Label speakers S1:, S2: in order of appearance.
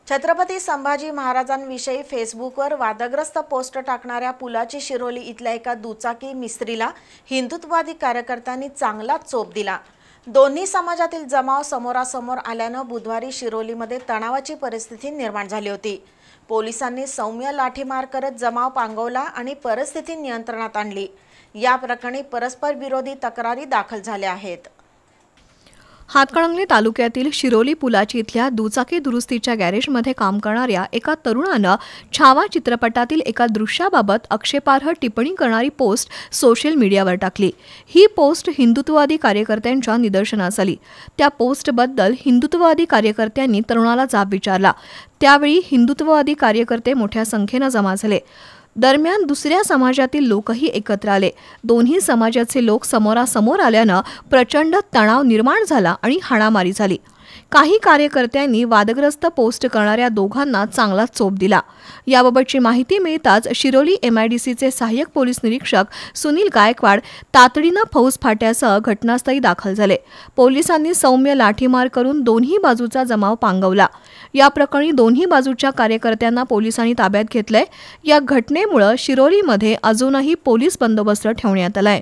S1: छत्रपती संभाजी महाराजांविषयी फेसबुकवर वादग्रस्त पोस्ट टाकणाऱ्या पुलाची शिरोली इथल्या एका दुचाकी मिस्त्रीला हिंदुत्ववादी कार्यकर्त्यांनी चांगलाच चोप दिला। दोन्ही समाजातील जमाव समोरासमोर आल्याने बुधवारी शिरोलीमध्ये तणावाची परिस्थिती निर्माण झाली होती। पोलिसांनी सौम्य लाठीमार करत जमाव पांगवला आणि परिस्थिती नियंत्रणात आणली। या प्रकरणी परस्पर विरोधी तक्रारी दाखल झाल्या आहेत।
S2: हातकणंगले तालुक्यातील शिरोली पुलाची इथल्या दुचाकी दुरुस्तीच्या गॅरेजमध्ये काम करणाऱ्या एका तरुणानं छावा चित्रपटातील एका दृश्याबाबत आक्षेपार्ह टिप्पणी करणारी पोस्ट सोशल मीडियावर टाकली। ही पोस्ट हिंदुत्ववादी कार्यकर्त्यांच्या निदर्शनास आली। त्या पोस्टबद्दल हिंदुत्ववादी कार्यकर्त्यांनी तरुणाला जाब विचारला। त्यावेळी हिंदुत्ववादी कार्यकर्ते मोठ्या संख्येने जमा झाले। दरम्यान दुसऱ्या समाजातील लोकही एकत्र आले। दोन्ही समाजाचे लोक समोरासमोर आल्याने प्रचंड तणाव निर्माण झाला आणि हाणामारी झाली। काही कार्यकर्त्यांनी वादग्रस्त पोस्ट करणाऱ्या दोघांना चांगला चोप दिला। याबाबतची माहिती मिळताच शिरोली MIDCचे सहाय्यक पोलीस निरीक्षक सुनील गायकवाड तातडीने फौज फाट्यासह घटनास्थळी दाखल झाले। पोलिसांनी सौम्य लाठीमार करून दोन्ही बाजूचा जमाव पांगवला। या प्रकरणी दोन्ही बाजूच्या कार्यकर्त्यांना पोलिसांनी ताब्यात घेतले। या घटनेमुळे शिरोलीमध्ये अजूनही पोलीस बंदोबस्त ठेवण्यात आलाय।